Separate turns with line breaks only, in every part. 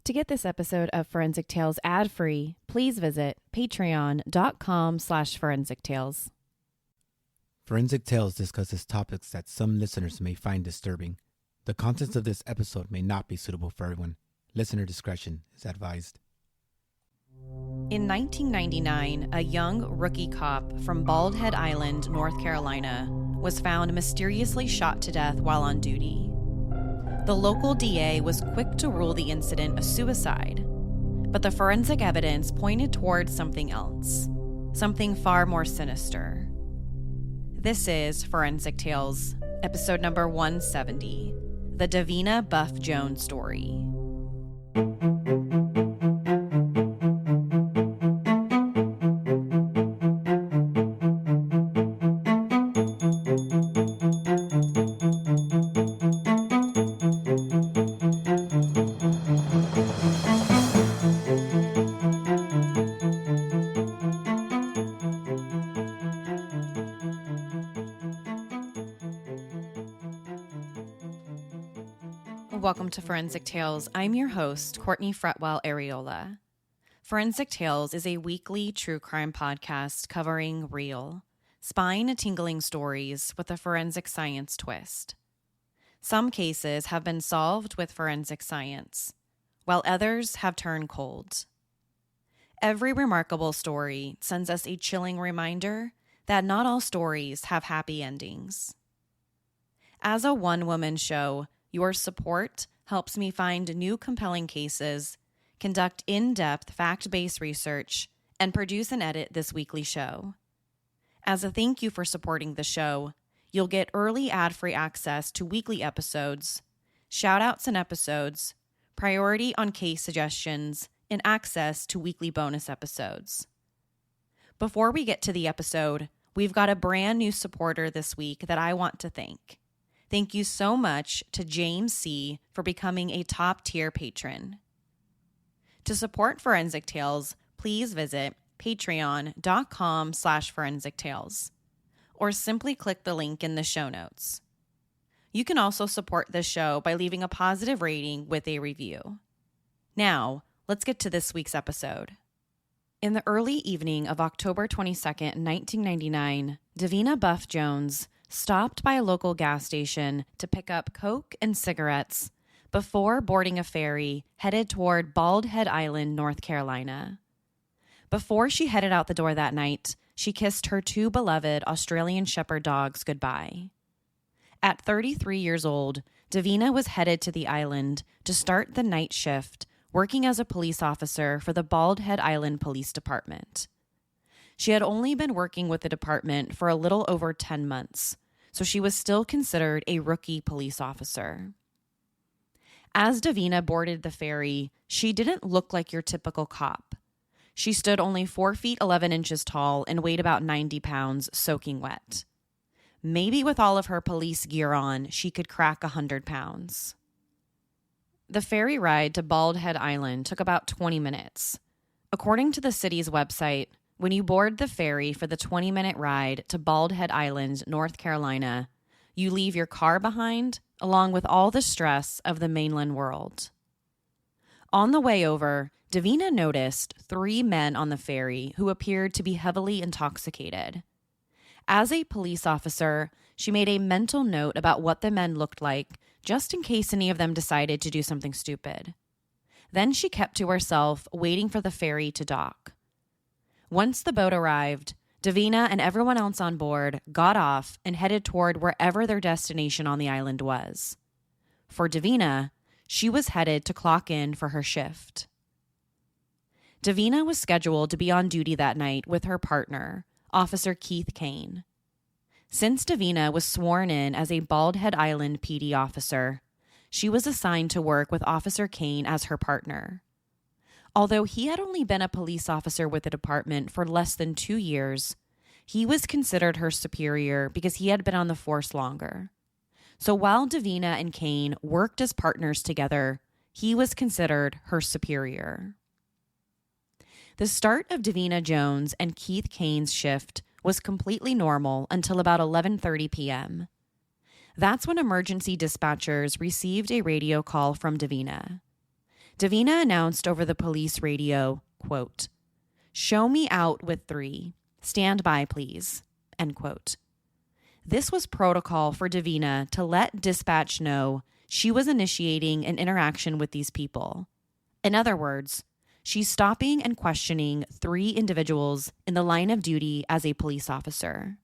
To get this episode of Forensic Tales ad-free, please visit patreon.com/Forensic Tales.
Forensic Tales discusses topics that some listeners may find disturbing. The contents of this episode may not be suitable for everyone. Listener discretion is advised.
In 1999, a young rookie cop from Bald Head Island, North Carolina, was found mysteriously shot to death while on duty. The local DA was quick to rule the incident a suicide, but the forensic evidence pointed towards something else, something far more sinister. This is Forensic Tales, episode number 170, the Davina Buff Jones story. Welcome to Forensic Tales. I'm your host, Courtney Fretwell Areola. Forensic Tales is a weekly true crime podcast covering real, spine-tingling stories with a forensic science twist. Some cases have been solved with forensic science, while others have turned cold. Every remarkable story sends us a chilling reminder that not all stories have happy endings. As a one-woman show, your support helps me find new compelling cases, conduct in-depth fact-based research, and produce and edit this weekly show. As a thank you for supporting the show, you'll get early ad-free access to weekly episodes, shout-outs and episodes, priority on case suggestions, and access to weekly bonus episodes. Before we get to the episode, we've got a brand new supporter this week that I want to thank. Thank you so much to James C. for becoming a top-tier patron. To support Forensic Tales, please visit patreon.com/Forensic Tales, or simply click the link in the show notes. You can also support this show by leaving a positive rating with a review. Now, let's get to this week's episode. In the early evening of October 22nd, 1999, Davina Buff Jones stopped by a local gas station to pick up Coke and cigarettes before boarding a ferry headed toward Bald Head Island, North Carolina. Before she headed out the door that night, she kissed her two beloved Australian Shepherd dogs goodbye. At 33 years old, Davina was headed to the island to start the night shift, working as a police officer for the Bald Head Island Police Department. She had only been working with the department for a little over 10 months, so she was still considered a rookie police officer. As Davina boarded the ferry, she didn't look like your typical cop. She stood only 4 feet 11 inches tall and weighed about 90 pounds, soaking wet. Maybe with all of her police gear on, she could crack 100 pounds. The ferry ride to Bald Head Island took about 20 minutes. According to the city's website, when you board the ferry for the 20-minute ride to Bald Head Island, North Carolina, you leave your car behind, along with all the stress of the mainland world. On the way over, Davina noticed 3 men on the ferry who appeared to be heavily intoxicated. As a police officer, she made a mental note about what the men looked like, just in case any of them decided to do something stupid. Then she kept to herself, waiting for the ferry to dock. Once the boat arrived, Davina and everyone else on board got off and headed toward wherever their destination on the island was. For Davina, she was headed to clock in for her shift. Davina was scheduled to be on duty that night with her partner, Officer Keith Kane. Since Davina was sworn in as a Bald Head Island PD officer, she was assigned to work with Officer Kane as her partner. Although he had only been a police officer with the department for less than 2 years, he was considered her superior because he had been on the force longer. So while Davina and Kane worked as partners together, he was considered her superior. The start of Davina Jones and Keith Kane's shift was completely normal until about 11:30 p.m. That's when emergency dispatchers received a radio call from Davina. Davina announced over the police radio, quote, "Show me out with 3. Stand by, please," end quote. This was protocol for Davina to let dispatch know she was initiating an interaction with these people. In other words, she's stopping and questioning 3 individuals in the line of duty as a police officer.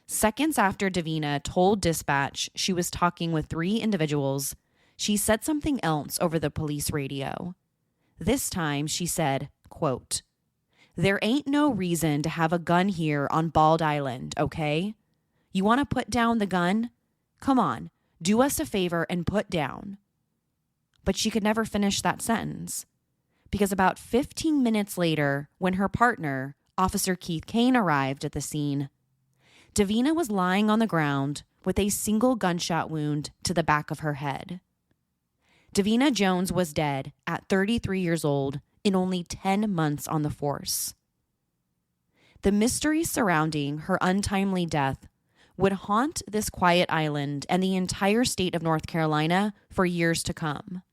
Seconds after Davina told dispatch she was talking with 3 individuals, she said something else over the police radio. This time she said, quote, "There ain't no reason to have a gun here on Bald Island, okay? You want to put down the gun? Come on, do us a favor and put down." But she could never finish that sentence, because about 15 minutes later, when her partner, Officer Keith Kane, arrived at the scene, Davina was lying on the ground with a single gunshot wound to the back of her head. Davina Jones was dead at 33 years old in only 10 months on the force. The mystery surrounding her untimely death would haunt this quiet island and the entire state of North Carolina for years to come.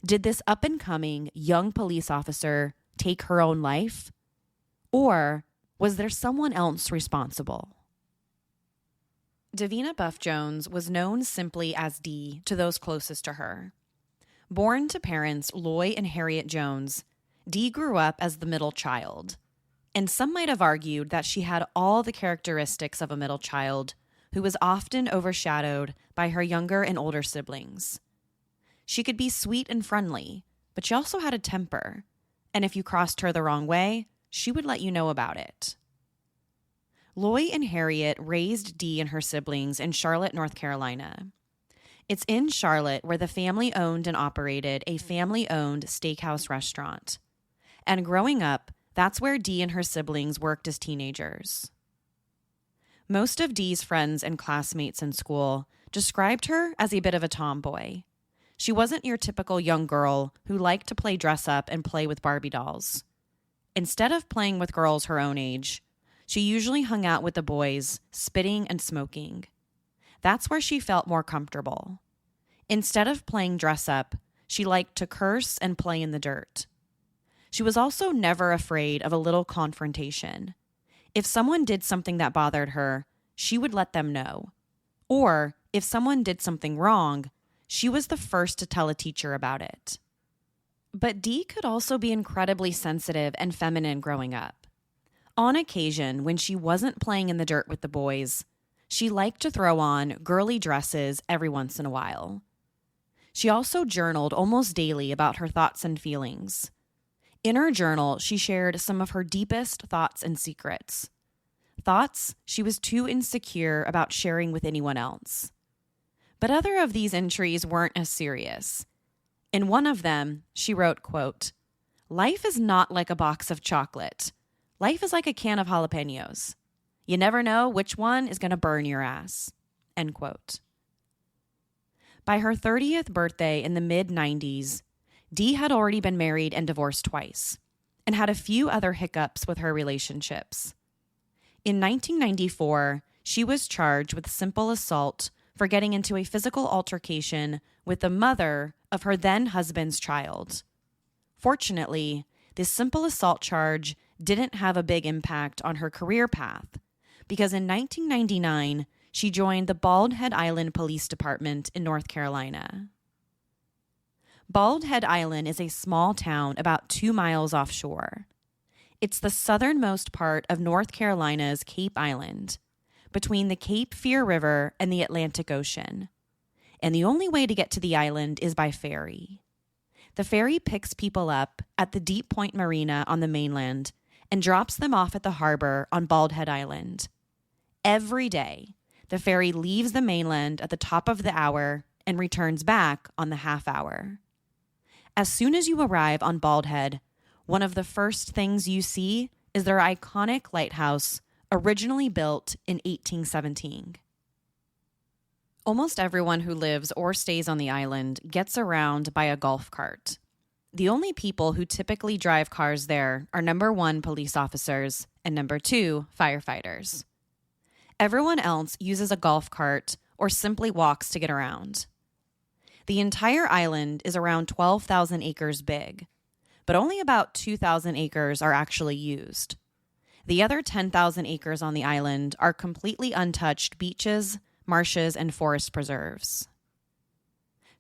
Did this up-and-coming young police officer take her own life? Or was there someone else responsible? Davina Buff Jones was known simply as Dee to those closest to her. Born to parents Loy and Harriet Jones, Dee grew up as the middle child. And some might have argued that she had all the characteristics of a middle child who was often overshadowed by her younger and older siblings. She could be sweet and friendly, but she also had a temper. And if you crossed her the wrong way, she would let you know about it. Loy and Harriet raised Dee and her siblings in Charlotte, North Carolina. It's in Charlotte where the family owned and operated a family-owned steakhouse restaurant. And growing up, that's where Dee and her siblings worked as teenagers. Most of Dee's friends and classmates in school described her as a bit of a tomboy. She wasn't your typical young girl who liked to play dress up and play with Barbie dolls. Instead of playing with girls her own age, she usually hung out with the boys, spitting and smoking. That's where she felt more comfortable. Instead of playing dress up, she liked to curse and play in the dirt. She was also never afraid of a little confrontation. If someone did something that bothered her, she would let them know. Or if someone did something wrong, she was the first to tell a teacher about it. But Dee could also be incredibly sensitive and feminine growing up. On occasion, when she wasn't playing in the dirt with the boys, she liked to throw on girly dresses every once in a while. She also journaled almost daily about her thoughts and feelings. In her journal, she shared some of her deepest thoughts and secrets. Thoughts she was too insecure about sharing with anyone else. But other of these entries weren't as serious. In one of them, she wrote, quote, "Life is not like a box of chocolate. Life is like a can of jalapenos. You never know which one is going to burn your ass," end quote. By her 30th birthday in the mid-90s, Dee had already been married and divorced twice, and had a few other hiccups with her relationships. In 1994, she was charged with simple assault for getting into a physical altercation with the mother of her then-husband's child. Fortunately, this simple assault charge didn't have a big impact on her career path, because in 1999, she joined the Bald Head Island Police Department in North Carolina. Bald Head Island is a small town about 2 miles offshore. It's the southernmost part of North Carolina's Cape Island, between the Cape Fear River and the Atlantic Ocean. And the only way to get to the island is by ferry. The ferry picks people up at the Deep Point Marina on the mainland and drops them off at the harbor on Bald Head Island. Every day, the ferry leaves the mainland at the top of the hour and returns back on the half hour. As soon as you arrive on Bald Head, one of the first things you see is their iconic lighthouse, originally built in 1817. Almost everyone who lives or stays on the island gets around by a golf cart. The only people who typically drive cars there are number 1, police officers, and number 2, firefighters. Everyone else uses a golf cart or simply walks to get around. The entire island is around 12,000 acres big, but only about 2,000 acres are actually used. The other 10,000 acres on the island are completely untouched beaches, marshes, and forest preserves.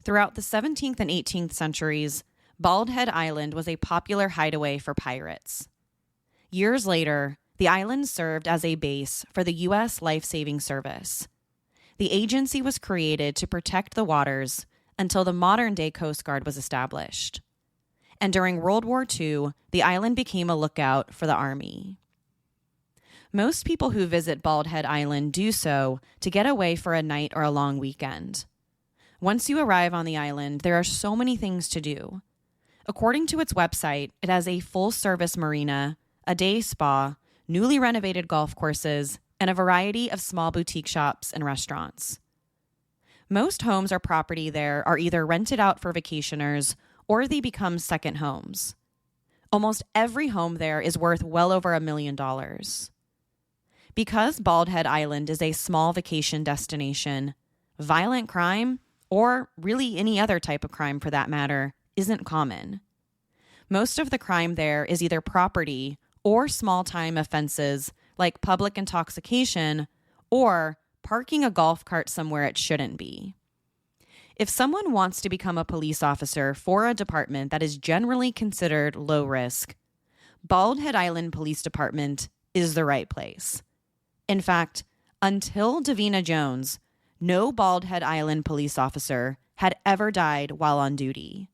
Throughout the 17th and 18th centuries, Bald Head Island was a popular hideaway for pirates. Years later, the island served as a base for the U.S. Life-Saving Service. The agency was created to protect the waters until the modern-day Coast Guard was established. And during World War II, the island became a lookout for the Army. Most people who visit Bald Head Island do so to get away for a night or a long weekend. Once you arrive on the island, there are so many things to do. According to its website, it has a full-service marina, a day spa, newly renovated golf courses, and a variety of small boutique shops and restaurants. Most homes or property there are either rented out for vacationers or they become second homes. Almost every home there is worth well over $1 million. Because Bald Head Island is a small vacation destination, violent crime, or really any other type of crime for that matter, isn't common. Most of the crime there is either property or small-time offenses like public intoxication or parking a golf cart somewhere it shouldn't be. If someone wants to become a police officer for a department that is generally considered low risk, Bald Head Island Police Department is the right place. In fact, until Davina Jones, no Bald Head Island police officer had ever died while on duty.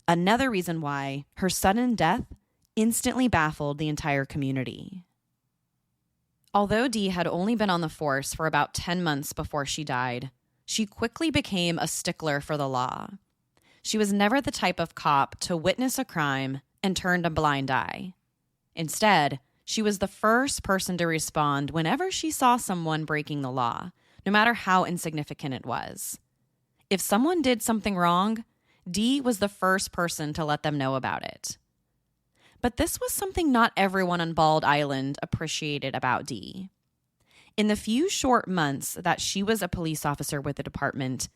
Another reason why her sudden death instantly baffled the entire community. Although Dee had only been on the force for about 10 months before she died, she quickly became a stickler for the law. She was never the type of cop to witness a crime and turn a blind eye. Instead, she was the first person to respond whenever she saw someone breaking the law, no matter how insignificant it was. If someone did something wrong, Dee was the first person to let them know about it. But this was something not everyone on Bald Island appreciated about Dee. In the few short months that she was a police officer with the department,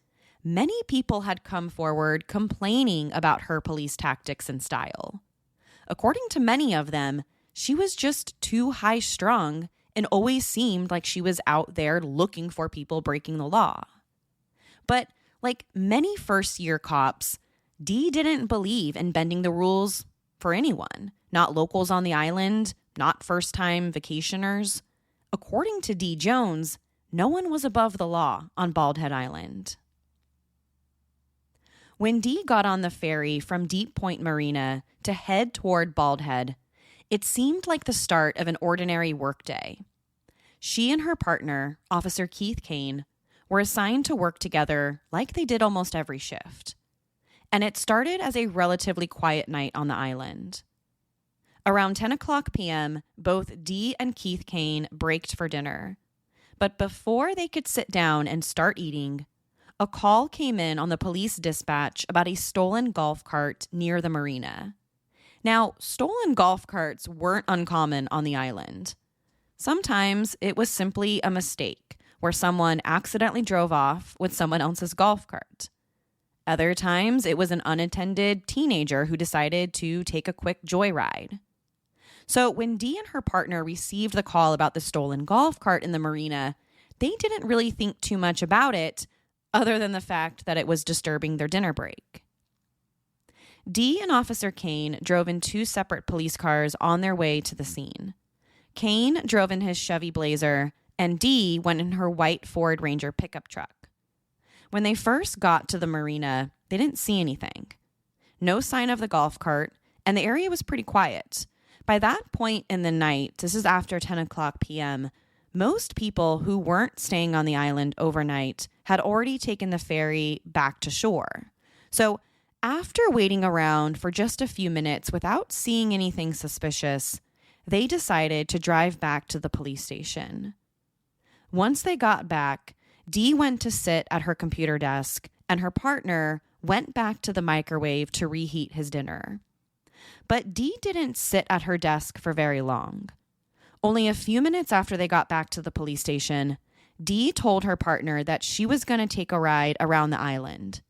many people had come forward complaining about her police tactics and style. According to many of them, she was just too high-strung and always seemed like she was out there looking for people breaking the law. But like many first-year cops, Dee didn't believe in bending the rules for anyone, not locals on the island, not first-time vacationers. According to Dee Jones, no one was above the law on Bald Head Island. When Dee got on the ferry from Deep Point Marina to head toward Bald Head, it seemed like the start of an ordinary workday. She and her partner, Officer Keith Kane, were assigned to work together like they did almost every shift. And it started as a relatively quiet night on the island. Around 10 o'clock p.m., both Dee and Keith Kane braked for dinner. But before they could sit down and start eating, a call came in on the police dispatch about a stolen golf cart near the marina. Now, stolen golf carts weren't uncommon on the island. Sometimes it was simply a mistake where someone accidentally drove off with someone else's golf cart. Other times it was an unattended teenager who decided to take a quick joyride. So when Dee and her partner received the call about the stolen golf cart in the marina, they didn't really think too much about it other than the fact that it was disturbing their dinner break. Dee and Officer Kane drove in two separate police cars on their way to the scene. Kane drove in his Chevy Blazer, and Dee went in her white Ford Ranger pickup truck. When they first got to the marina, they didn't see anything. No sign of the golf cart, and the area was pretty quiet. By that point in the night, this is after 10 o'clock p.m., most people who weren't staying on the island overnight had already taken the ferry back to shore. So after waiting around for just a few minutes without seeing anything suspicious, they decided to drive back to the police station. Once they got back, Dee went to sit at her computer desk, and her partner went back to the microwave to reheat his dinner. But Dee didn't sit at her desk for very long. Only a few minutes after they got back to the police station, Dee told her partner that she was going to take a ride around the island.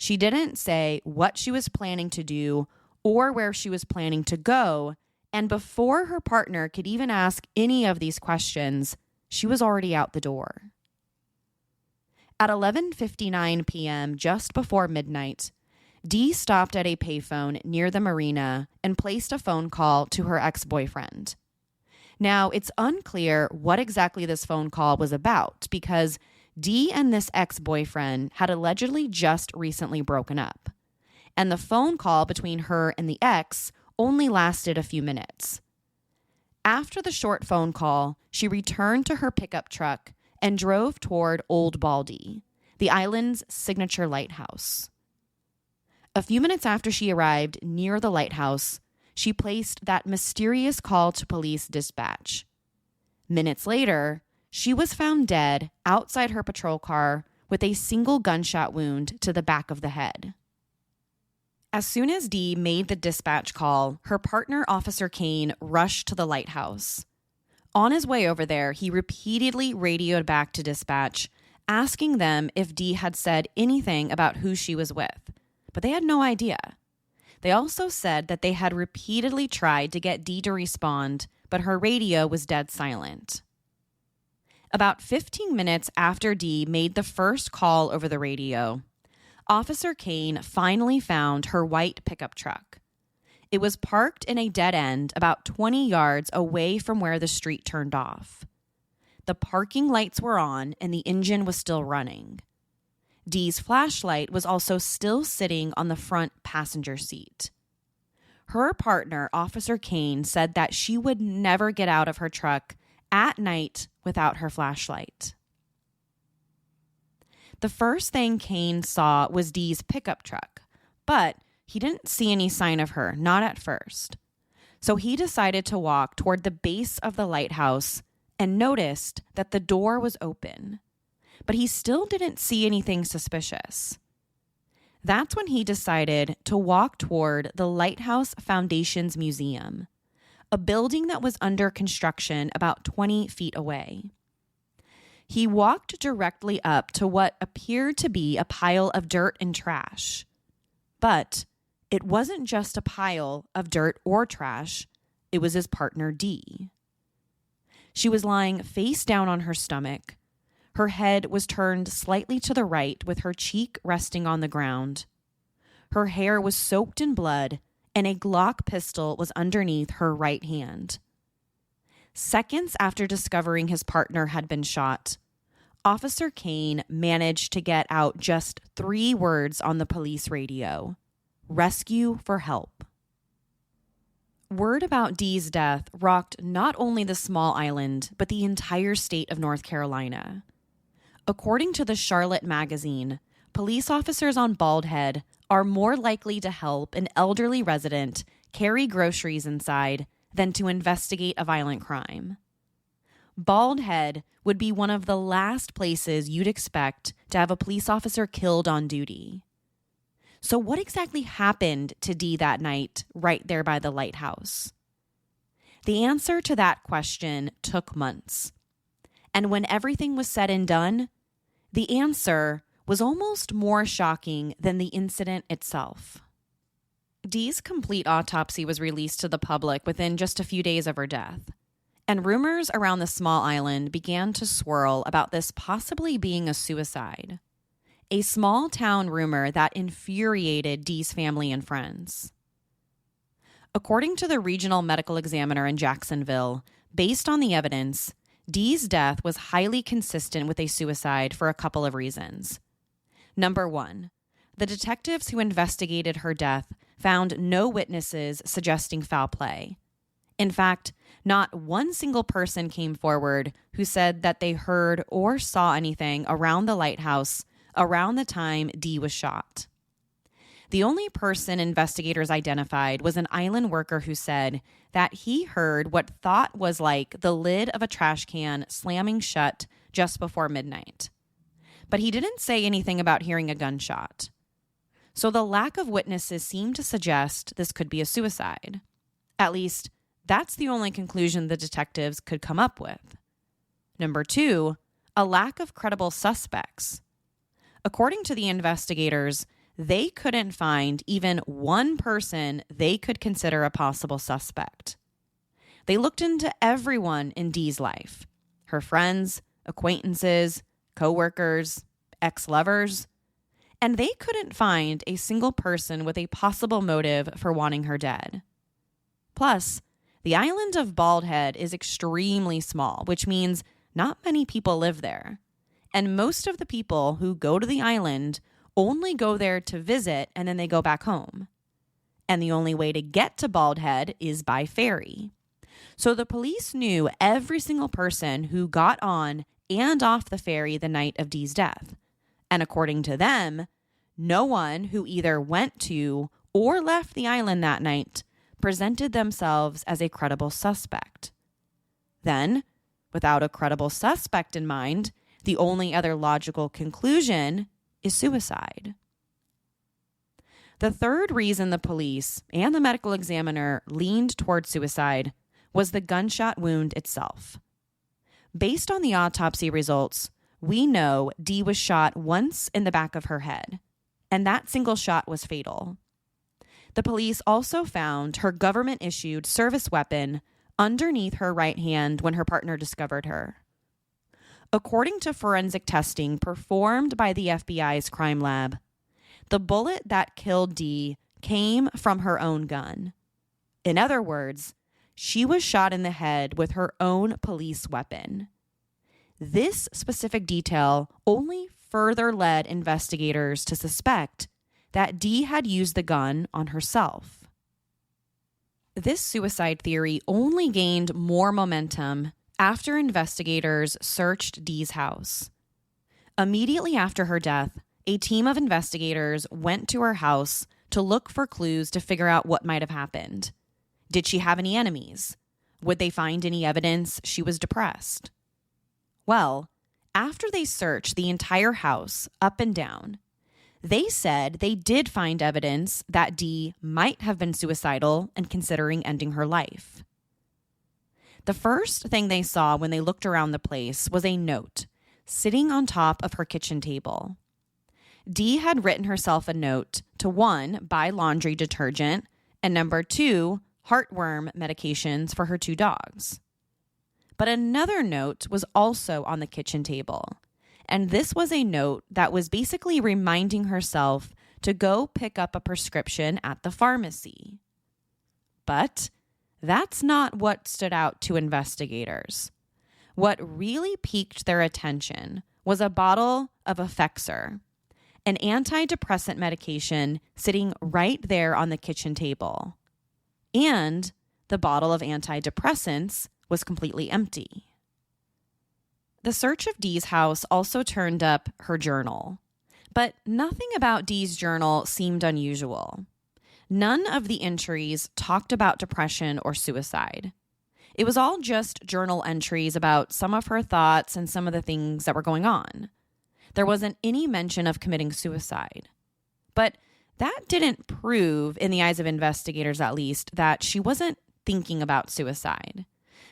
She didn't say what she was planning to do or where she was planning to go, and before her partner could even ask any of these questions, she was already out the door. At 11:59 p.m., just before midnight, Dee stopped at a payphone near the marina and placed a phone call to her ex-boyfriend. Now, it's unclear what exactly this phone call was about because Dee and this ex-boyfriend had allegedly just recently broken up, and the phone call between her and the ex only lasted a few minutes. After the short phone call, she returned to her pickup truck and drove toward Old Baldy, the island's signature lighthouse. A few minutes after she arrived near the lighthouse, she placed that mysterious call to police dispatch. Minutes later, she was found dead outside her patrol car with a single gunshot wound to the back of the head. As soon as Dee made the dispatch call, her partner, Officer Kane, rushed to the lighthouse. On his way over there, he repeatedly radioed back to dispatch, asking them if Dee had said anything about who she was with, but they had no idea. They also said that they had repeatedly tried to get Dee to respond, but her radio was dead silent. About 15 minutes after Dee made the first call over the radio, Officer Kane finally found her white pickup truck. It was parked in a dead end about 20 yards away from where the street turned off. The parking lights were on and the engine was still running. Dee's flashlight was also still sitting on the front passenger seat. Her partner, Officer Kane, said that she would never get out of her truck at night without her flashlight. The first thing Kane saw was Dee's pickup truck, but he didn't see any sign of her, not at first. So he decided to walk toward the base of the lighthouse and noticed that the door was open. But he still didn't see anything suspicious. That's when he decided to walk toward the Lighthouse Foundation's museum, a building that was under construction about 20 feet away. He walked directly up to what appeared to be a pile of dirt and trash. But it wasn't just a pile of dirt or trash, it was his partner Dee. She was lying face down on her stomach. Her head was turned slightly to the right with her cheek resting on the ground. Her hair was soaked in blood, and a Glock pistol was underneath her right hand. Seconds after discovering his partner had been shot, Officer Kane managed to get out just 3 words on the police radio: rescue for help. Word about Dee's death rocked not only the small island, but the entire state of North Carolina. According to the Charlotte magazine, police officers on Bald Head are more likely to help an elderly resident carry groceries inside than to investigate a violent crime. Bald Head would be one of the last places you'd expect to have a police officer killed on duty. So what exactly happened to Dee that night right there by the lighthouse? The answer to that question took months. And when everything was said and done, the answer was almost more shocking than the incident itself. Dee's complete autopsy was released to the public within just a few days of her death, and rumors around the small island began to swirl about this possibly being a suicide. A small town rumor that infuriated Dee's family and friends. According to the regional medical examiner in Jacksonville, based on the evidence, Dee's death was highly consistent with a suicide for a couple of reasons. Number 1, the detectives who investigated her death found no witnesses suggesting foul play. In fact, not one single person came forward who said that they heard or saw anything around the lighthouse around the time Dee was shot. The only person investigators identified was an island worker who said that he heard what thought was like the lid of a trash can slamming shut just before midnight. But he didn't say anything about hearing a gunshot. So the lack of witnesses seemed to suggest this could be a suicide. At least, that's the only conclusion the detectives could come up with. Number 2, a lack of credible suspects. According to the investigators, they couldn't find even one person they could consider a possible suspect. They looked into everyone in Dee's life, her friends, acquaintances, coworkers, ex-lovers, and they couldn't find a single person with a possible motive for wanting her dead. Plus, the island of Bald Head is extremely small, which means not many people live there. And most of the people who go to the island only go there to visit and then they go back home. And the only way to get to Bald Head is by ferry. So the police knew every single person who got on and off the ferry the night of Dee's death. And according to them, no one who either went to or left the island that night presented themselves as a credible suspect. Then, without a credible suspect in mind, the only other logical conclusion is suicide. The third reason the police and the medical examiner leaned toward suicide was the gunshot wound itself. Based on the autopsy results, we know Dee was shot once in the back of her head, and that single shot was fatal. The police also found her government-issued service weapon underneath her right hand when her partner discovered her. According to forensic testing performed by the FBI's crime lab, the bullet that killed Dee came from her own gun. In other words, she was shot in the head with her own police weapon. This specific detail only further led investigators to suspect that Dee had used the gun on herself. This suicide theory only gained more momentum after investigators searched Dee's house. Immediately after her death, a team of investigators went to her house to look for clues to figure out what might have happened. Did she have any enemies? Would they find any evidence she was depressed? Well, after they searched the entire house up and down, they said they did find evidence that Dee might have been suicidal and considering ending her life. The first thing they saw when they looked around the place was a note sitting on top of her kitchen table. Dee had written herself a note to 1, buy laundry detergent, and 2, heartworm medications for her 2 dogs. But another note was also on the kitchen table. And this was a note that was basically reminding herself to go pick up a prescription at the pharmacy. But that's not what stood out to investigators. What really piqued their attention was a bottle of Effexor, an antidepressant medication sitting right there on the kitchen table. And the bottle of antidepressants was completely empty. The search of Dee's house also turned up her journal, but nothing about Dee's journal seemed unusual. None of the entries talked about depression or suicide. It was all just journal entries about some of her thoughts and some of the things that were going on. There wasn't any mention of committing suicide. But that didn't prove, in the eyes of investigators at least, that she wasn't thinking about suicide.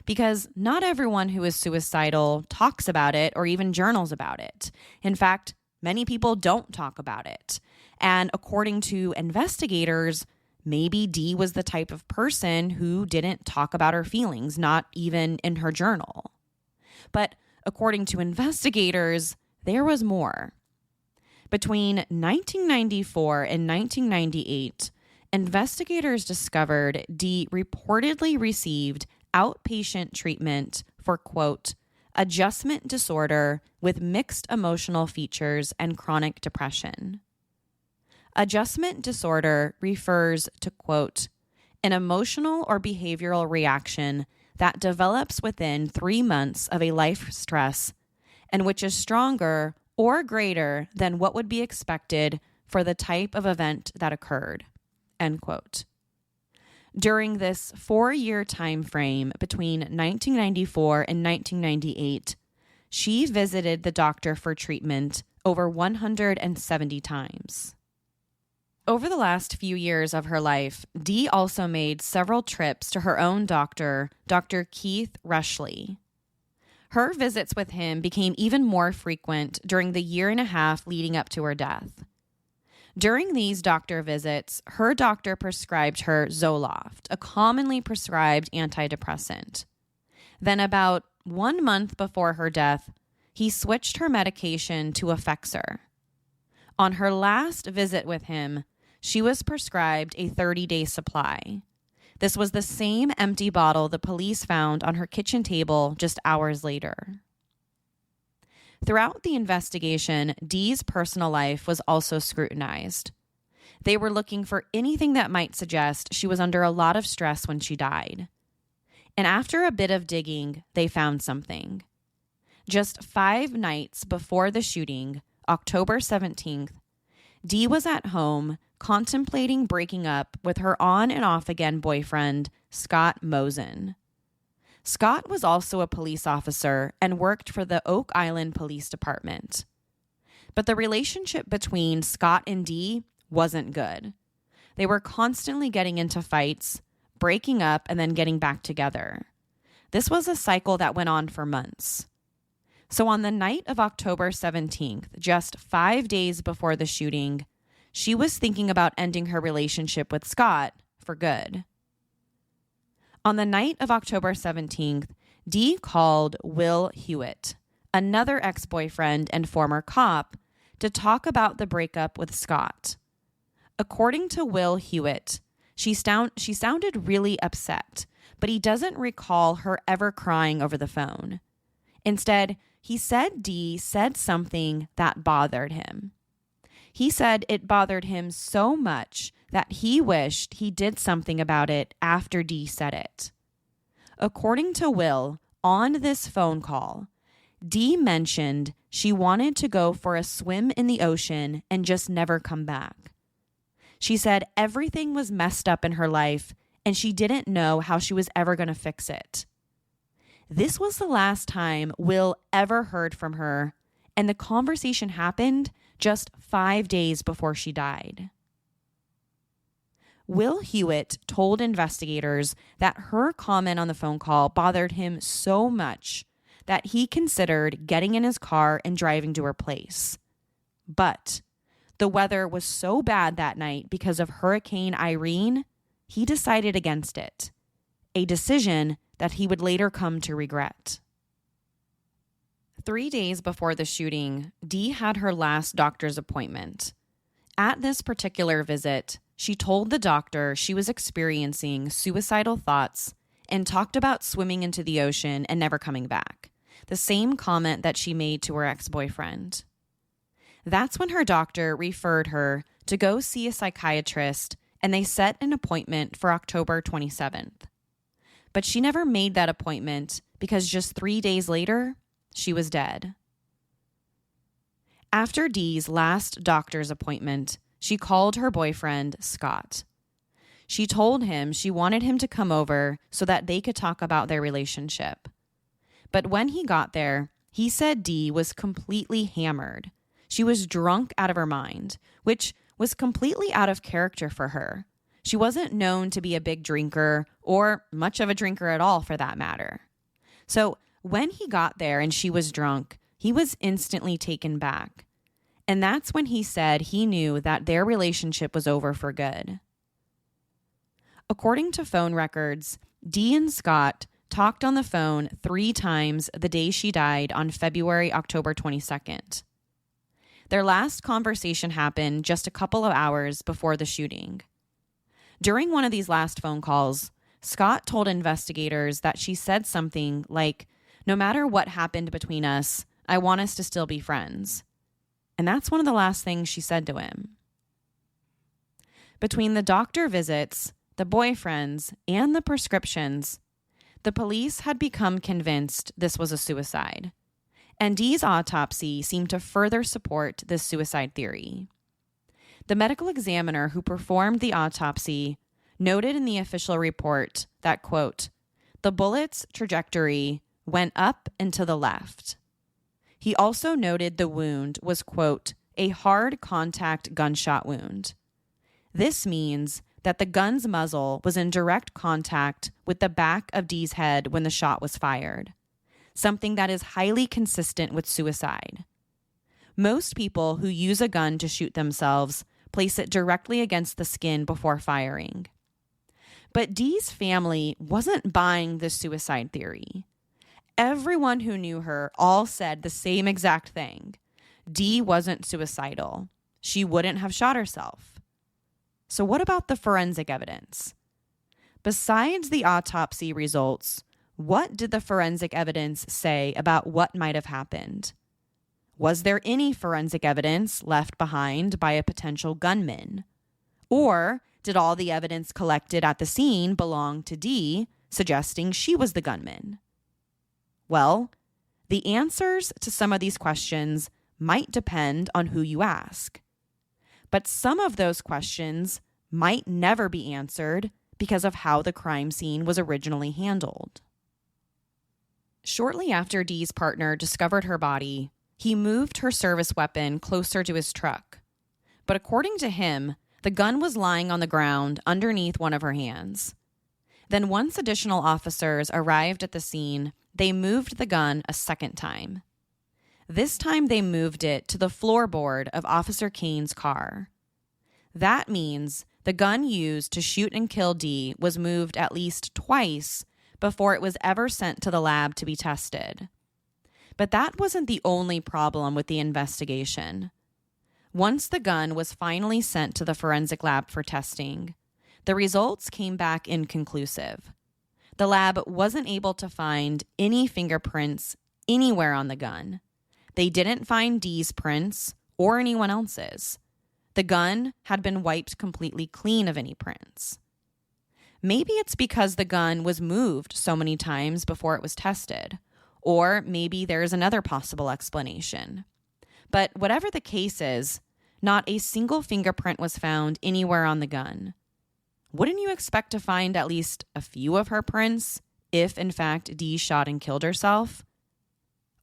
Because not everyone who is suicidal talks about it or even journals about it. In fact, many people don't talk about it. And according to investigators, maybe Dee was the type of person who didn't talk about her feelings, not even in her journal. But according to investigators, there was more. Between 1994 and 1998, investigators discovered Dee reportedly received outpatient treatment for, quote, adjustment disorder with mixed emotional features and chronic depression. Adjustment disorder refers to, quote, an emotional or behavioral reaction that develops within 3 months of a life stress and which is stronger or greater than what would be expected for the type of event that occurred, end quote. During this 4-year time frame between 1994 and 1998, she visited the doctor for treatment over 170 times. Over the last few years of her life, Dee also made several trips to her own doctor, Dr. Keith Rushley. Her visits with him became even more frequent during the 1.5 years leading up to her death. During these doctor visits, her doctor prescribed her Zoloft, a commonly prescribed antidepressant. Then about 1 month before her death, he switched her medication to Effexor. On her last visit with him, she was prescribed a 30-day supply. This was the same empty bottle the police found on her kitchen table just hours later. Throughout the investigation, Dee's personal life was also scrutinized. They were looking for anything that might suggest she was under a lot of stress when she died. And after a bit of digging, they found something. Just 5 nights before the shooting, October 17th, Dee was at home contemplating breaking up with her on and off again boyfriend, Scott Mosen. Scott was also a police officer and worked for the Oak Island Police Department. But the relationship between Scott and Dee wasn't good. They were constantly getting into fights, breaking up, and then getting back together. This was a cycle that went on for months. So on the night of October 17th, just 5 days before the shooting, she was thinking about ending her relationship with Scott for good. On the night of October 17th, Dee called Will Hewitt, another ex-boyfriend and former cop, to talk about the breakup with Scott. According to Will Hewitt, she sounded really upset, but he doesn't recall her ever crying over the phone. Instead, he said Dee said something that bothered him. He said it bothered him so much that he wished he did something about it after Dee said it. According to Will, on this phone call, Dee mentioned she wanted to go for a swim in the ocean and just never come back. She said everything was messed up in her life and she didn't know how she was ever going to fix it. This was the last time Will ever heard from her, and the conversation happened just 5 days before she died. Will Hewitt told investigators that her comment on the phone call bothered him so much that he considered getting in his car and driving to her place. But the weather was so bad that night because of Hurricane Irene, he decided against it, a decision that he would later come to regret. 3 days before the shooting, Dee had her last doctor's appointment. At this particular visit, she told the doctor she was experiencing suicidal thoughts and talked about swimming into the ocean and never coming back, the same comment that she made to her ex-boyfriend. That's when her doctor referred her to go see a psychiatrist, and they set an appointment for October 27th. But she never made that appointment because just 3 days later, she was dead. After Dee's last doctor's appointment, she called her boyfriend, Scott. She told him she wanted him to come over so that they could talk about their relationship. But when he got there, he said Dee was completely hammered. She was drunk out of her mind, which was completely out of character for her. She wasn't known to be a big drinker or much of a drinker at all for that matter. So when he got there and she was drunk, he was instantly taken back. And that's when he said he knew that their relationship was over for good. According to phone records, Dee and Scott talked on the phone 3 times the day she died on October 22nd. Their last conversation happened just a couple of hours before the shooting. During one of these last phone calls, Scott told investigators that she said something like, "No matter what happened between us, I want us to still be friends." And that's one of the last things she said to him. Between the doctor visits, the boyfriends, and the prescriptions, the police had become convinced this was a suicide. And Dee's autopsy seemed to further support this suicide theory. The medical examiner who performed the autopsy noted in the official report that, quote, "The bullet's trajectory went up and to the left." He also noted the wound was, quote, "a hard contact gunshot wound." This means that the gun's muzzle was in direct contact with the back of Dee's head when the shot was fired, something that is highly consistent with suicide. Most people who use a gun to shoot themselves place it directly against the skin before firing. But Dee's family wasn't buying this suicide theory. Everyone who knew her all said the same exact thing. Dee wasn't suicidal. She wouldn't have shot herself. So what about the forensic evidence? Besides the autopsy results, what did the forensic evidence say about what might have happened? Was there any forensic evidence left behind by a potential gunman? Or did all the evidence collected at the scene belong to Dee, suggesting she was the gunman? Well, the answers to some of these questions might depend on who you ask. But some of those questions might never be answered because of how the crime scene was originally handled. Shortly after Dee's partner discovered her body, he moved her service weapon closer to his truck. But according to him, the gun was lying on the ground underneath one of her hands. Then once additional officers arrived at the scene, they moved the gun a second time. This time they moved it to the floorboard of Officer Kane's car. That means the gun used to shoot and kill Dee was moved at least twice before it was ever sent to the lab to be tested. But that wasn't the only problem with the investigation. Once the gun was finally sent to the forensic lab for testing, the results came back inconclusive. The lab wasn't able to find any fingerprints anywhere on the gun. They didn't find Dee's prints or anyone else's. The gun had been wiped completely clean of any prints. Maybe it's because the gun was moved so many times before it was tested, or maybe there's another possible explanation. But whatever the case is, not a single fingerprint was found anywhere on the gun. Wouldn't you expect to find at least a few of her prints if, in fact, Dee shot and killed herself?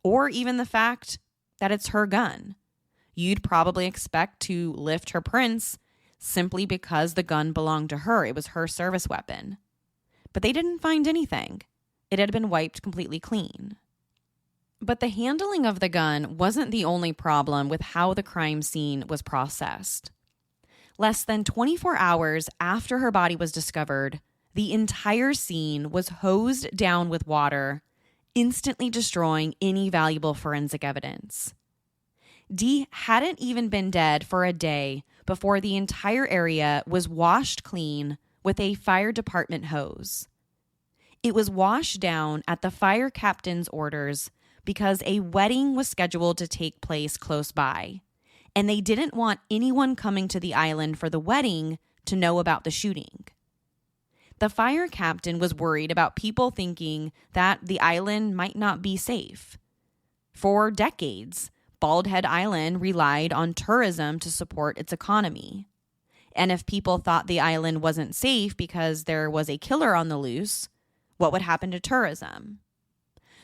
Or even the fact that it's her gun. You'd probably expect to lift her prints simply because the gun belonged to her. It was her service weapon. But they didn't find anything. It had been wiped completely clean. But the handling of the gun wasn't the only problem with how the crime scene was processed. Less than 24 hours after her body was discovered, the entire scene was hosed down with water, instantly destroying any valuable forensic evidence. Dee hadn't even been dead for a day before the entire area was washed clean with a fire department hose. It was washed down at the fire captain's orders because a wedding was scheduled to take place close by, and they didn't want anyone coming to the island for the wedding to know about the shooting. The fire captain was worried about people thinking that the island might not be safe. For decades, Bald Head Island relied on tourism to support its economy. And if people thought the island wasn't safe because there was a killer on the loose, what would happen to tourism?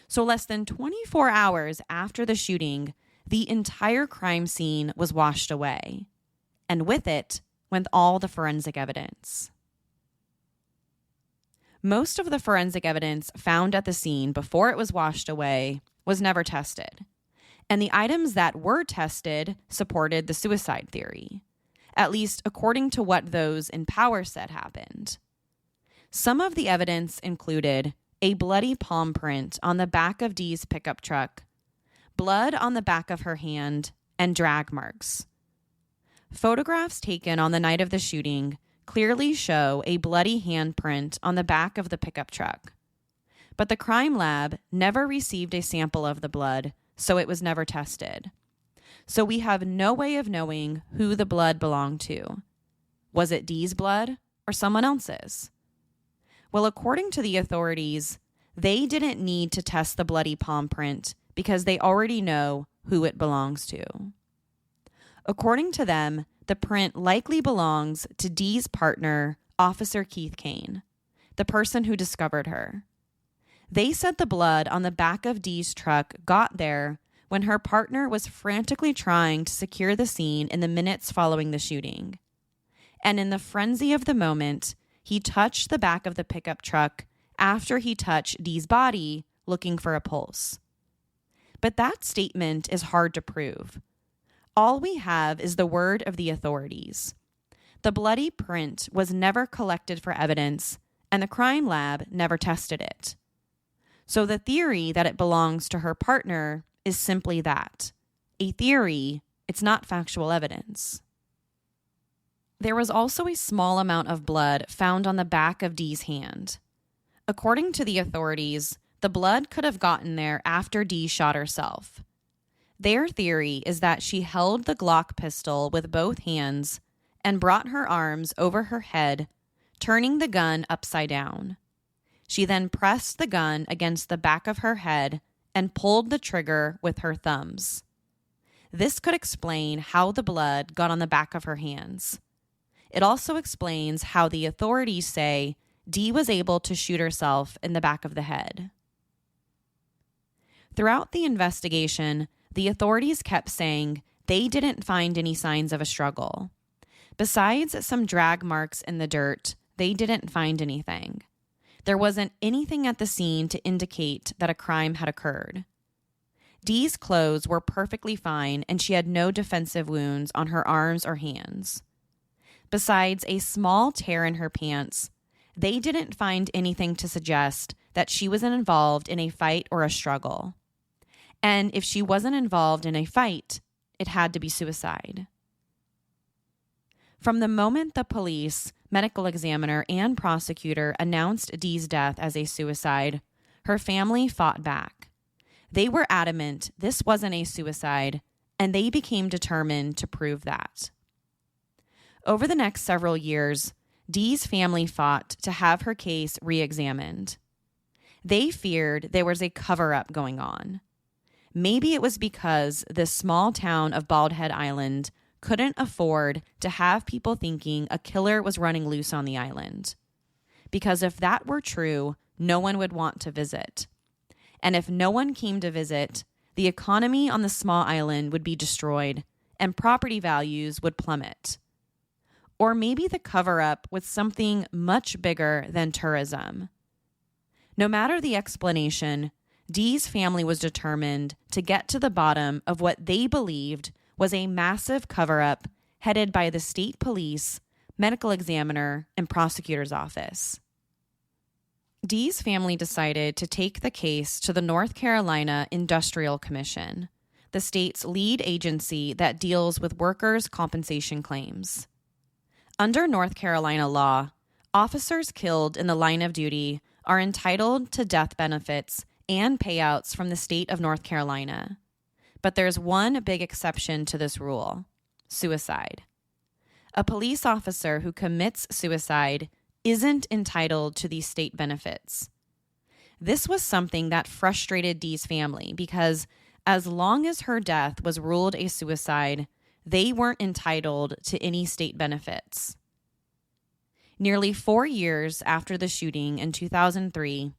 So less than 24 hours after the shooting, the entire crime scene was washed away. And with it went all the forensic evidence. Most of the forensic evidence found at the scene before it was washed away was never tested. And the items that were tested supported the suicide theory, at least according to what those in power said happened. Some of the evidence included a bloody palm print on the back of Dee's pickup truck, blood on the back of her hand, and drag marks. Photographs taken on the night of the shooting clearly show a bloody handprint on the back of the pickup truck. But the crime lab never received a sample of the blood, so it was never tested. So we have no way of knowing who the blood belonged to. Was it Dee's blood or someone else's? Well, according to the authorities, they didn't need to test the bloody palm print because they already know who it belongs to. According to them, the print likely belongs to Dee's partner, Officer Keith Kane, the person who discovered her. They said the blood on the back of Dee's truck got there when her partner was frantically trying to secure the scene in the minutes following the shooting. And in the frenzy of the moment, he touched the back of the pickup truck after he touched Dee's body, looking for a pulse. But that statement is hard to prove. All we have is the word of the authorities. The bloody print was never collected for evidence, and the crime lab never tested it. So the theory that it belongs to her partner is simply that. A theory, it's not factual evidence. There was also a small amount of blood found on the back of Dee's hand. According to the authorities, the blood could have gotten there after Dee shot herself. Their theory is that she held the Glock pistol with both hands and brought her arms over her head, turning the gun upside down. She then pressed the gun against the back of her head and pulled the trigger with her thumbs. This could explain how the blood got on the back of her hands. It also explains how the authorities say Dee was able to shoot herself in the back of the head. Throughout the investigation, the authorities kept saying they didn't find any signs of a struggle. Besides some drag marks in the dirt, they didn't find anything. There wasn't anything at the scene to indicate that a crime had occurred. Dee's clothes were perfectly fine, and she had no defensive wounds on her arms or hands. Besides a small tear in her pants, they didn't find anything to suggest that she was involved in a fight or a struggle. And if she wasn't involved in a fight, it had to be suicide. From the moment the police, medical examiner, and prosecutor announced Dee's death as a suicide, her family fought back. They were adamant this wasn't a suicide, and they became determined to prove that. Over the next several years, Dee's family fought to have her case re-examined. They feared there was a cover-up going on. Maybe it was because this small town of Bald Head Island couldn't afford to have people thinking a killer was running loose on the island. Because if that were true, no one would want to visit. And if no one came to visit, the economy on the small island would be destroyed and property values would plummet. Or maybe the cover-up was something much bigger than tourism. No matter the explanation, Dee's family was determined to get to the bottom of what they believed was a massive cover-up headed by the state police, medical examiner, and prosecutor's office. Dee's family decided to take the case to the North Carolina Industrial Commission, the state's lead agency that deals with workers' compensation claims. Under North Carolina law, officers killed in the line of duty are entitled to death benefits and payouts from the state of North Carolina. But there's one big exception to this rule: suicide. A police officer who commits suicide isn't entitled to these state benefits. This was something that frustrated Dee's family because as long as her death was ruled a suicide, they weren't entitled to any state benefits. Nearly 4 years after the shooting in 2003,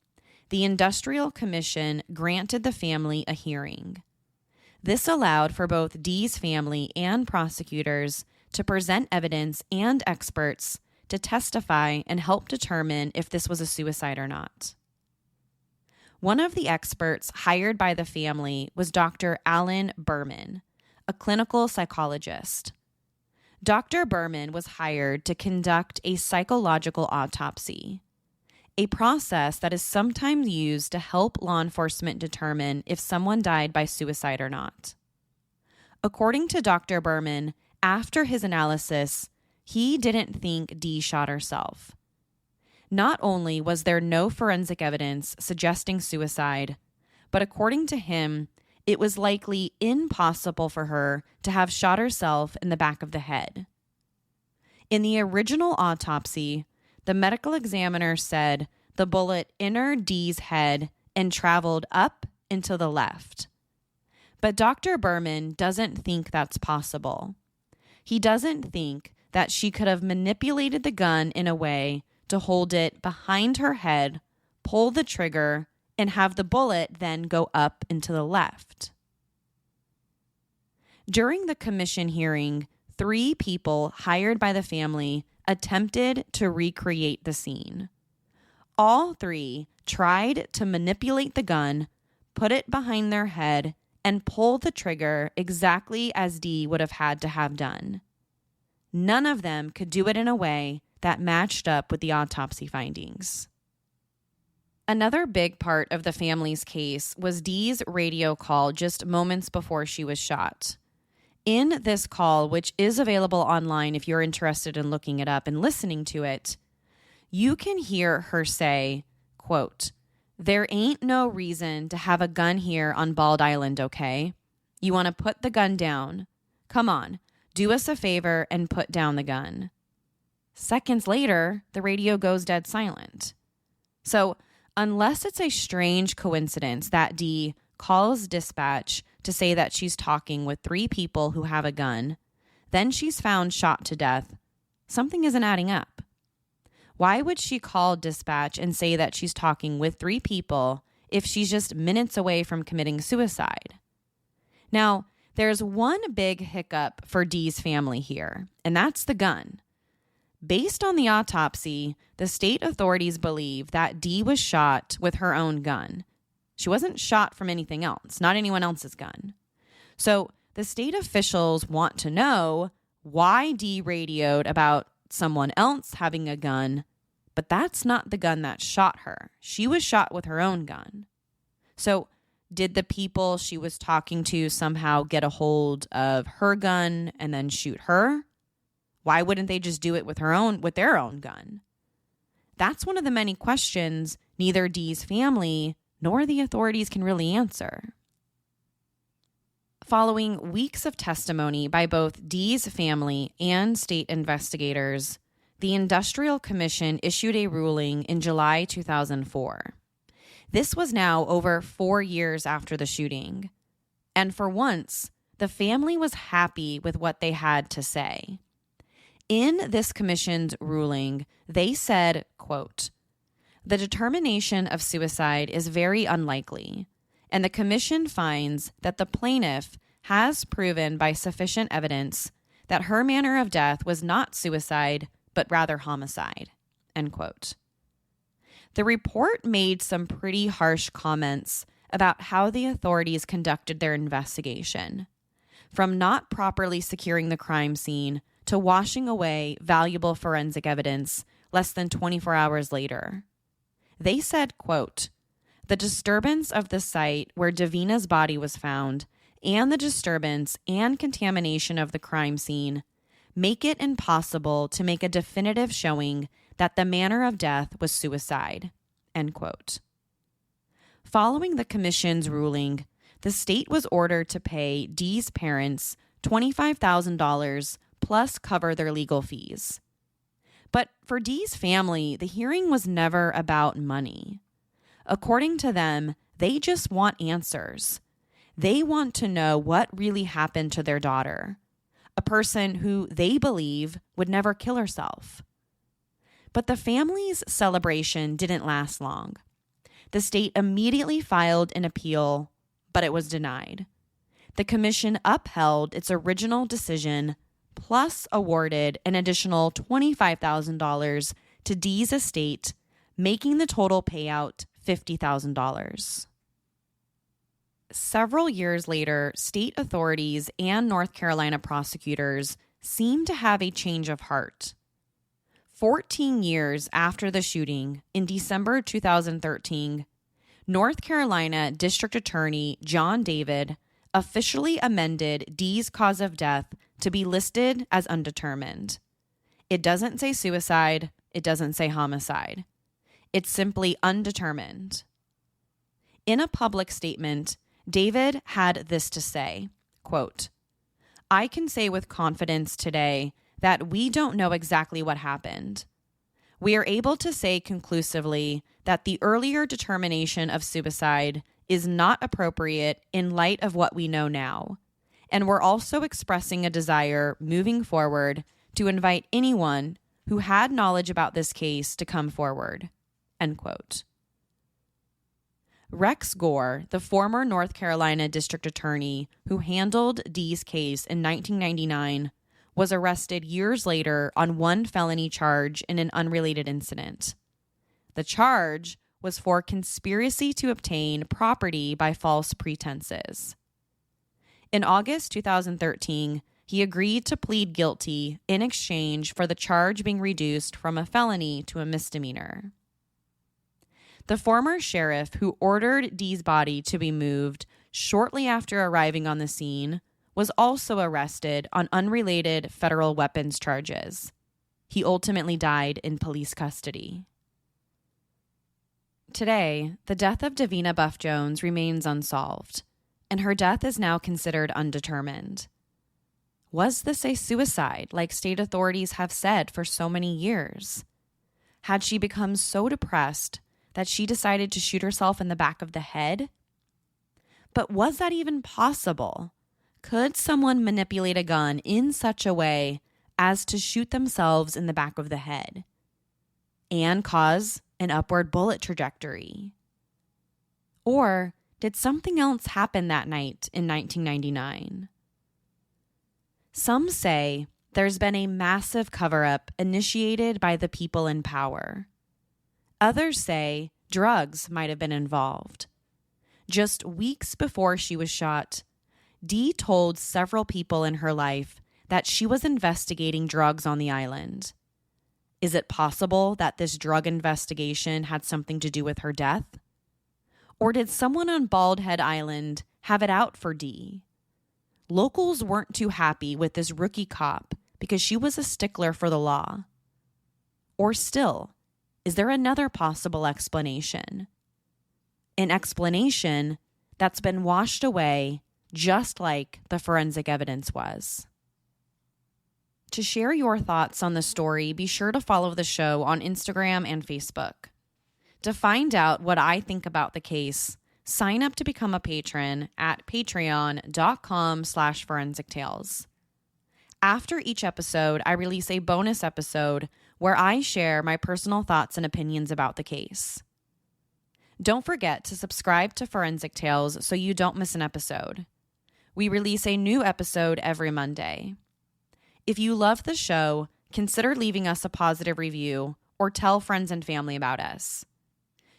the Industrial Commission granted the family a hearing. This allowed for both Dee's family and prosecutors to present evidence and experts to testify and help determine if this was a suicide or not. One of the experts hired by the family was Dr. Alan Berman, a clinical psychologist. Dr. Berman was hired to conduct a psychological autopsy, a process that is sometimes used to help law enforcement determine if someone died by suicide or not. According to Dr. Berman, after his analysis, he didn't think Dee shot herself. Not only was there no forensic evidence suggesting suicide, but according to him, it was likely impossible for her to have shot herself in the back of the head. In the original autopsy, the medical examiner said the bullet entered Dee's head and traveled up and to the left. But Dr. Berman doesn't think that's possible. He doesn't think that she could have manipulated the gun in a way to hold it behind her head, pull the trigger, and have the bullet then go up and to the left. During the commission hearing, 3 people hired by the family attempted to recreate the scene. All 3 tried to manipulate the gun, put it behind their head, and pull the trigger exactly as Dee would have had to have done. none of them could do it in a way that matched up with the autopsy findings. Another big part of the family's case was Dee's radio call just moments before she was shot. In this call, which is available online if you're interested in looking it up and listening to it, you can hear her say, quote, "There ain't no reason to have a gun here on Bald Island, okay? You want to put the gun down? Come on, do us a favor and put down the gun." Seconds later, the radio goes dead silent. So, unless it's a strange coincidence that Dee calls dispatch to say that she's talking with 3 people who have a gun, then she's found shot to death, something isn't adding up. Why would she call dispatch and say that she's talking with 3 people if she's just minutes away from committing suicide? Now, there's one big hiccup for Dee's family here, and that's the gun. Based on the autopsy, the state authorities believe that Dee was shot with her own gun. She wasn't shot from anything else, not anyone else's gun. So the state officials want to know why Dee radioed about someone else having a gun, but that's not the gun that shot her. She was shot with her own gun. So did the people she was talking to somehow get a hold of her gun and then shoot her? Why wouldn't they just do it with their own gun? That's one of the many questions neither Dee's family nor the authorities can really answer. Following weeks of testimony by both Dee's family and state investigators, the Industrial Commission issued a ruling in July 2004. This was now over 4 years after the shooting. And for once, the family was happy with what they had to say. In this commission's ruling, they said, quote, "The determination of suicide is very unlikely, and the commission finds that the plaintiff has proven by sufficient evidence that her manner of death was not suicide, but rather homicide," end quote. The report made some pretty harsh comments about how the authorities conducted their investigation, from not properly securing the crime scene to washing away valuable forensic evidence less than 24 hours later. They said, quote, "The disturbance of the site where Davina's body was found and the disturbance and contamination of the crime scene make it impossible to make a definitive showing that the manner of death was suicide," end quote. Following the commission's ruling, the state was ordered to pay Dee's parents $25,000 plus cover their legal fees. But for Dee's family, the hearing was never about money. According to them, they just want answers. They want to know what really happened to their daughter, a person who they believe would never kill herself. But the family's celebration didn't last long. The state immediately filed an appeal, but it was denied. The commission upheld its original decision, plus awarded an additional $25,000 to Dee's estate, making the total payout $50,000. Several years later, state authorities and North Carolina prosecutors seemed to have a change of heart. 14 years after the shooting, in December 2013, North Carolina District Attorney John David officially amended Dee's cause of death to be listed as undetermined. It doesn't say suicide. It doesn't say homicide. It's simply undetermined. In a public statement, David had this to say, quote, "I can say with confidence today that we don't know exactly what happened. We are able to say conclusively that the earlier determination of suicide is not appropriate in light of what we know now. And we're also expressing a desire moving forward to invite anyone who had knowledge about this case to come forward," end quote. Rex Gore, the former North Carolina district attorney who handled Dee's case in 1999, was arrested years later on one felony charge in an unrelated incident. The charge was for conspiracy to obtain property by false pretenses. In August 2013, he agreed to plead guilty in exchange for the charge being reduced from a felony to a misdemeanor. The former sheriff who ordered Dee's body to be moved shortly after arriving on the scene was also arrested on unrelated federal weapons charges. He ultimately died in police custody. Today, the death of Davina Buff Jones remains unsolved, and her death is now considered undetermined. Was this a suicide, like state authorities have said for so many years? Had she become so depressed that she decided to shoot herself in the back of the head? But was that even possible? Could someone manipulate a gun in such a way as to shoot themselves in the back of the head and cause an upward bullet trajectory? Or did something else happen that night in 1999? Some say there's been a massive cover-up initiated by the people in power. Others say drugs might have been involved. Just weeks before she was shot, Dee told several people in her life that she was investigating drugs on the island. Is it possible that this drug investigation had something to do with her death? Or did someone on Bald Head Island have it out for Dee? Locals weren't too happy with this rookie cop because she was a stickler for the law. Or still, is there another possible explanation? An explanation that's been washed away just like the forensic evidence was. To share your thoughts on the story, be sure to follow the show on Instagram and Facebook. To find out what I think about the case, sign up to become a patron at patreon.com/forensictales. After each episode, I release a bonus episode where I share my personal thoughts and opinions about the case. Don't forget to subscribe to Forensic Tales so you don't miss an episode. We release a new episode every Monday. If you love the show, consider leaving us a positive review or tell friends and family about us.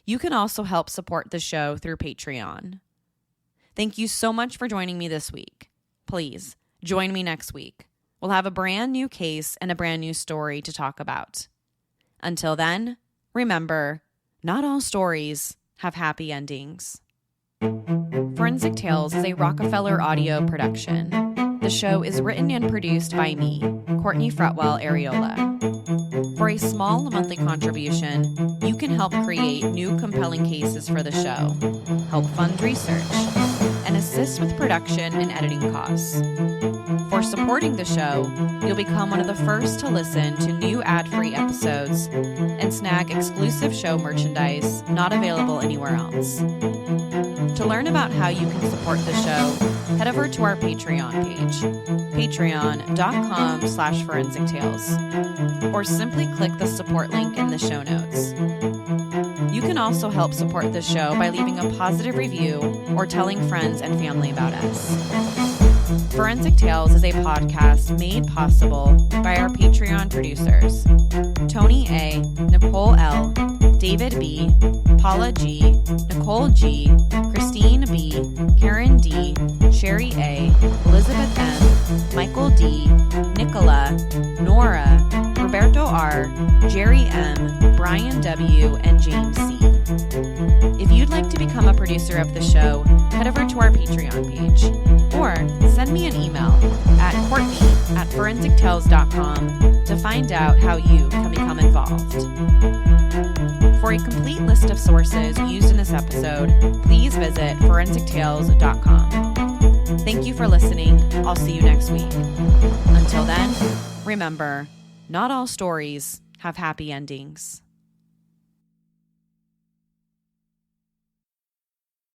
You can also help support the show through Patreon. Thank you so much for joining me this week. Please join me next week. We'll have a brand new case and a brand new story to talk about. Until then, remember, not all stories have happy endings. Forensic Tales is a Rockefeller audio production. The show is written and produced by me, Courtney Fretwell Areola. For a small monthly contribution, you can help create new compelling cases for the show, help fund research, and assist with production and editing costs. For supporting the show, you'll become one of the first to listen to new ad-free episodes and snag exclusive show merchandise not available anywhere else. To learn about how you can support the show, head over to our Patreon page, patreon.com/forensictales, or simply click the support link in the show notes. You can also help support the show by leaving a positive review or telling friends and family about us. Forensic Tales is a podcast made possible by our Patreon producers, Tony A., Nicole L., David B., Paula G., Nicole G., Christine B., Karen D., Sherry A., Elizabeth M., Michael D., Nicola, Nora, Roberto R., Jerry M., Brian W., and James C. If you'd like to become a producer of the show, head over to our Patreon page, or send me an email at courtney@forensictales.com to find out how you can become involved. For a complete list of sources used in this episode, please visit forensictales.com. Thank you for listening. I'll see you next week. Until then, remember, not all stories have happy endings.